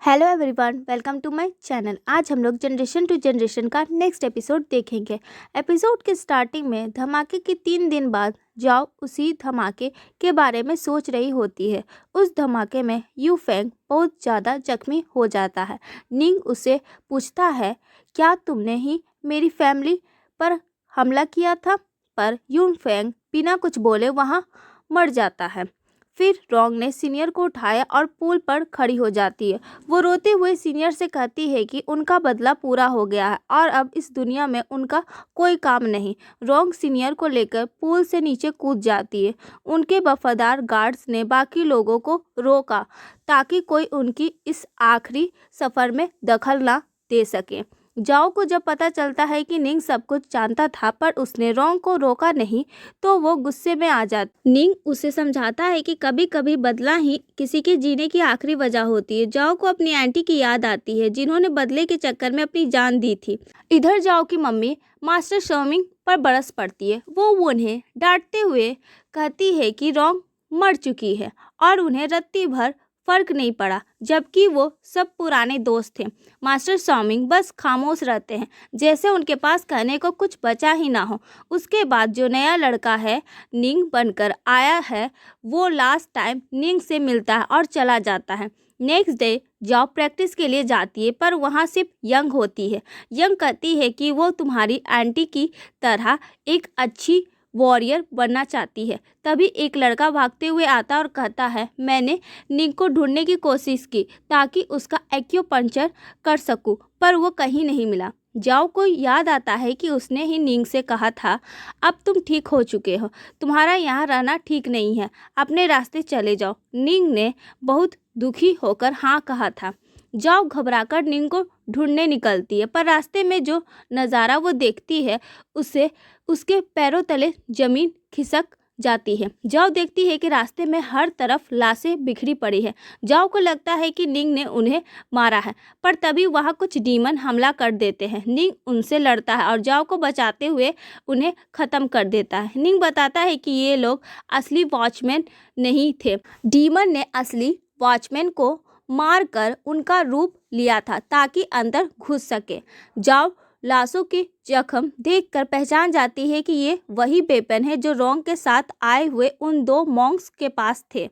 Hello everyone, welcome to my channel. आज हम लोग जनरेशन टू जनरेशन का नेक्स्ट एपिसोड देखेंगे। एपिसोड के स्टार्टिंग में धमाके के 3 दिन बाद जाओ उसी धमाके के बारे में सोच रही होती है। उस धमाके में यू फेंग बहुत ज़्यादा जख्मी हो जाता है। निंग उसे पूछता है, क्या तुमने ही मेरी फैमिली पर हमला किया था? पर यू फेंग बिना कुछ बोले वहाँ मर जाता है। फिर रोंग ने सीनियर को उठाया और पुल पर खड़ी हो जाती है। वो रोते हुए सीनियर से कहती है कि उनका बदला पूरा हो गया है और अब इस दुनिया में उनका कोई काम नहीं। रोंग सीनियर को लेकर पुल से नीचे कूद जाती है। उनके वफादार गार्ड्स ने बाकी लोगों को रोका ताकि कोई उनकी इस आखिरी सफ़र में दखल ना दे सके। जाओ को जब पता चलता है कि निंग सब कुछ जानता था पर उसने रोंग को रोका नहीं तो वो गुस्से में आ जाती। निंग उसे समझाता है कि कभी कभी बदला ही किसी के जीने की आखिरी वजह होती है। जाओ को अपनी आंटी की याद आती है जिन्होंने बदले के चक्कर में अपनी जान दी थी। इधर जाओ की मम्मी मास्टर शर्मिंग पर बरस पड़ती है। वो उन्हें डांटते हुए कहती है कि रोंग मर चुकी है और उन्हें रत्ती भर फर्क नहीं पड़ा, जबकि वो सब पुराने दोस्त थे। मास्टर शॉमिंग बस खामोश रहते हैं, जैसे उनके पास कहने को कुछ बचा ही ना हो। उसके बाद जो नया लड़का है निंग बनकर आया है, वो लास्ट टाइम निंग से मिलता है और चला जाता है। नेक्स्ट डे जॉब प्रैक्टिस के लिए जाती है पर वहाँ सिर्फ यंग होती है। यंग कहती है कि वो तुम्हारी आंटी की तरह एक अच्छी वॉरियर बनना चाहती है। तभी एक लड़का भागते हुए आता और कहता है, मैंने निंग को ढूंढने की कोशिश की ताकि उसका एक्यूपंक्चर कर सकूं, पर वो कहीं नहीं मिला। जाओ को याद आता है कि उसने ही निंग से कहा था, अब तुम ठीक हो चुके हो, तुम्हारा यहाँ रहना ठीक नहीं है, अपने रास्ते चले जाओ। निंग ने बहुत दुखी होकर हाँ कहा था। जाओ घबराकर निंग को ढूंढने निकलती है पर रास्ते में जो नज़ारा वो देखती है उसे उसके पैरों तले जमीन खिसक जाती है। जाओ देखती है कि रास्ते में हर तरफ लाशें बिखरी पड़ी है। जाओ को लगता है कि निंग ने उन्हें मारा है पर तभी वहाँ कुछ डीमन हमला कर देते हैं। निंग उनसे लड़ता है और जाओ को बचाते हुए उन्हें ख़त्म कर देता है। निंग बताता है कि ये लोग असली वॉचमैन नहीं थे। डीमन ने असली वॉचमैन को मारकर उनका रूप लिया था ताकि अंदर घुस सके। जाओ लाशों के जख्म देखकर पहचान जाती है कि ये वही वेपन है जो रोंग के साथ आए हुए उन 2 मॉन्क्स के पास थे।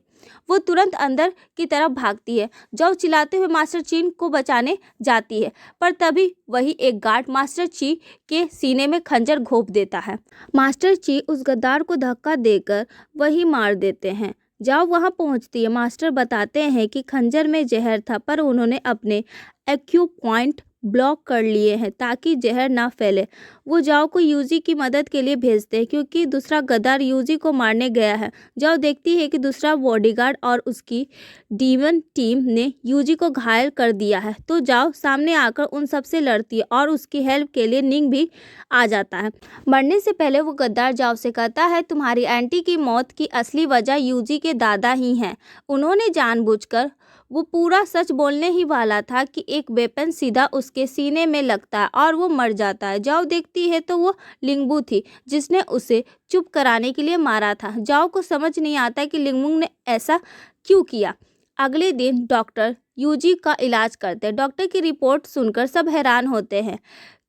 वो तुरंत अंदर की तरफ भागती है। जाओ चिल्लाते हुए मास्टर ची को बचाने जाती है पर तभी वही एक गार्ड मास्टर ची के सीने में खंजर घोंप देता है। मास्टर ची उस गद्दार को धक्का देकर वही मार देते हैं। जाओ वहां पहुंचती है। मास्टर बताते हैं कि खंजर में जहर था पर उन्होंने अपने एक्यू पॉइंट ब्लॉक कर लिए हैं ताकि जहर ना फैले। वो जाओ को यूजी की मदद के लिए भेजते हैं क्योंकि दूसरा गद्दार यूजी को मारने गया है। जाओ देखती है कि दूसरा बॉडीगार्ड और उसकी डीमन टीम ने यूजी को घायल कर दिया है तो जाओ सामने आकर उन सबसे लड़ती है और उसकी हेल्प के लिए निंग भी आ जाता है। मरने से पहले वो गद्दार जाओ से कहता है, तुम्हारी आंटी की मौत की असली वजह यूजी के दादा ही हैं। उन्होंने जानबूझकर, वो पूरा सच बोलने ही वाला था कि एक वेपन सीधा उसके सीने में लगता है और वो मर जाता है। जाओ देखती है तो वो लिंगबू थी जिसने उसे चुप कराने के लिए मारा था। जाओ को समझ नहीं आता कि लिंगबू ने ऐसा क्यों किया। अगले दिन डॉक्टर यूजी का इलाज करते हैं। डॉक्टर की रिपोर्ट सुनकर सब हैरान होते हैं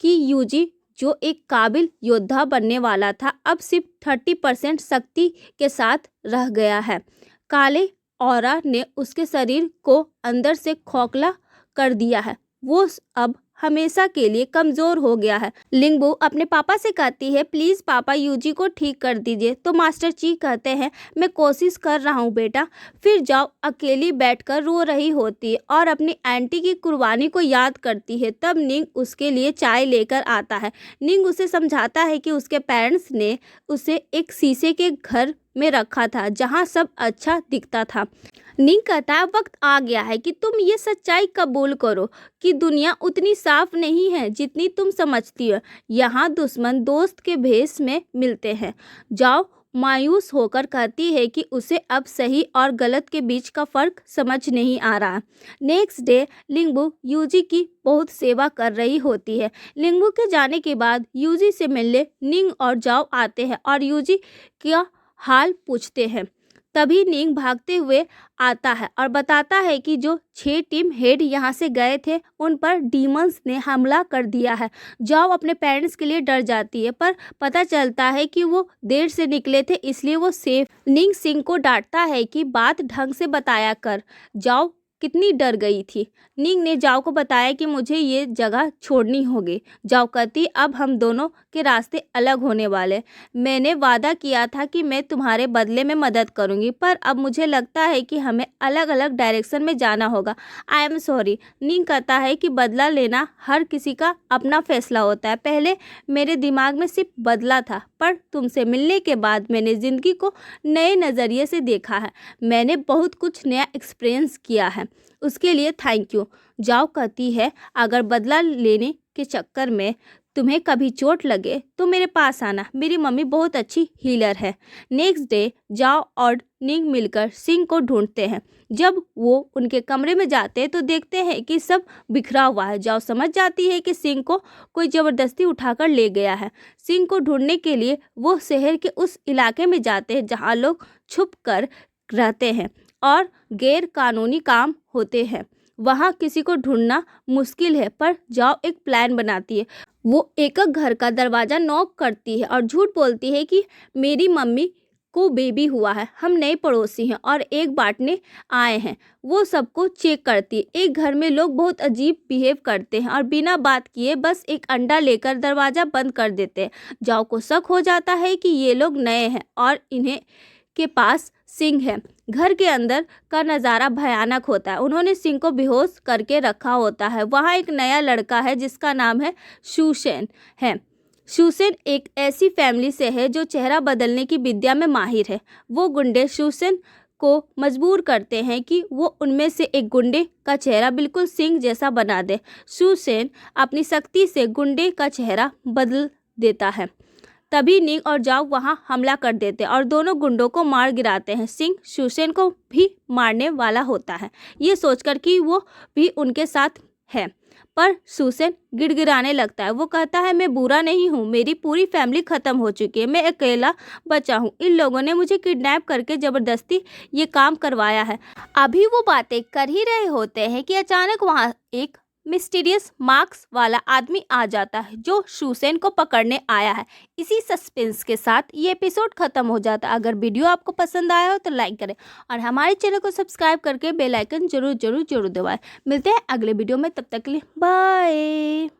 कि यूजी जो एक काबिल योद्धा बनने वाला था अब सिर्फ 30% शक्ति के साथ रह गया है। काले ऑरा ने उसके शरीर को अंदर से खोखला कर दिया है। वो अब हमेशा के लिए कमज़ोर हो गया है। लिंगबू अपने पापा से कहती है, प्लीज़ पापा यूजी को ठीक कर दीजिए। तो मास्टर ची कहते हैं, मैं कोशिश कर रहा हूँ बेटा। फिर जाओ अकेली बैठकर रो रही होती है और अपनी आंटी की कुर्बानी को याद करती है। तब निंग उसके लिए चाय लेकर आता है। निंग उसे समझाता है कि उसके पेरेंट्स ने उसे एक शीशे के घर में रखा था जहाँ सब अच्छा दिखता था। निंग कहता है, वक्त आ गया है कि तुम ये सच्चाई कबूल करो कि दुनिया उतनी साफ नहीं है जितनी तुम समझती हो। यहाँ दुश्मन दोस्त के भेष में मिलते हैं। जाओ मायूस होकर कहती है कि उसे अब सही और गलत के बीच का फर्क समझ नहीं आ रहा। नेक्स्ट डे लिंगबू यूजी की बहुत सेवा कर रही होती है। लिंगबू के जाने के बाद यूजी से मिलने निंग और जाओ आते हैं और यूजी का हाल पूछते हैं। तभी निंग भागते हुए आता है और बताता है कि जो 6 टीम हेड यहाँ से गए थे उन पर डीमंस ने हमला कर दिया है। जाओ अपने पेरेंट्स के लिए डर जाती है, पर पता चलता है कि वो देर से निकले थे इसलिए वो सेफ। निंग सिंह को डांटता है कि बात ढंग से बताया कर। जाओ कितनी डर गई थी। निंग ने जाओ को बताया कि मुझे ये जगह छोड़नी होगी। जाओ कहती अब हम दोनों के रास्ते अलग होने वाले। मैंने वादा किया था कि मैं तुम्हारे बदले में मदद करूंगी, पर अब मुझे लगता है कि हमें अलग अलग डायरेक्शन में जाना होगा। I am sorry. निंग कहता है कि बदला लेना हर किसी का अपना फैसला होता है। पहले मेरे दिमाग में सिर्फ बदला था, पर तुमसे मिलने के बाद मैंने ज़िंदगी को नए नज़रिए से देखा है। मैंने बहुत कुछ नया एक्सपीरियंस किया है, उसके लिए थैंक यू। जाओ कहती है अगर बदला लेने के चक्कर में तुम्हें कभी चोट लगे तो मेरे पास आना, मेरी मम्मी बहुत अच्छी हीलर है। नेक्स्ट डे जाओ और निंग मिलकर सिंह को ढूंढते हैं। जब वो उनके कमरे में जाते हैं तो देखते हैं कि सब बिखरा हुआ है। जाओ समझ जाती है कि सिंह को कोई ज़बरदस्ती उठाकर ले गया है। सिंह को ढूंढने के लिए वो शहर के उस इलाके में जाते हैं जहाँ लोग छुप कर रहते हैं और गैर कानूनी काम होते हैं। वहाँ किसी को ढूंढना मुश्किल है, पर जाओ एक प्लान बनाती है। वो एक घर का दरवाज़ा नॉक करती है और झूठ बोलती है कि मेरी मम्मी को बेबी हुआ है, हम नए पड़ोसी हैं और एक बांटने आए हैं। वो सबको चेक करती है। एक घर में लोग बहुत अजीब बिहेव करते हैं और बिना बात किए बस एक अंडा लेकर दरवाज़ा बंद कर देते हैं। जाओ को शक हो जाता है कि ये लोग नए हैं और इन्हें के पास सिंह है। घर के अंदर का नज़ारा भयानक होता है। उन्होंने सिंह को बेहोश करके रखा होता है। वहाँ एक नया लड़का है जिसका नाम है शूसेन है। शूसेन एक ऐसी फैमिली से है जो चेहरा बदलने की विद्या में माहिर है। वो गुंडे शूसेन को मजबूर करते हैं कि वो उनमें से एक गुंडे का चेहरा बिल्कुल सिंह जैसा बना दे। शूसेन अपनी सख्ती से गुंडे का चेहरा बदल देता है। तभी निंग और जाओ वहां हमला कर देते हैं और दोनों गुंडों को मार गिराते हैं। सिंह शूसेन को भी मारने वाला होता है, ये सोचकर कि वो भी उनके साथ है, पर शूसेन गिड़गिड़ाने लगता है। वो कहता है मैं बुरा नहीं हूँ, मेरी पूरी फैमिली खत्म हो चुकी है, मैं अकेला बचा हूँ। इन लोगों ने मुझे किडनैप करके ज़बरदस्ती ये काम करवाया है। अभी वो बातें कर ही रहे होते हैं कि अचानक वहाँ एक मिस्टीरियस मार्क्स वाला आदमी आ जाता है जो शूसेन को पकड़ने आया है। इसी सस्पेंस के साथ ये एपिसोड खत्म हो जाता है। अगर वीडियो आपको पसंद आया हो तो लाइक करें और हमारे चैनल को सब्सक्राइब करके बेल आइकन जरूर दबाएं। मिलते हैं अगले वीडियो में, तब तक के लिए बाय।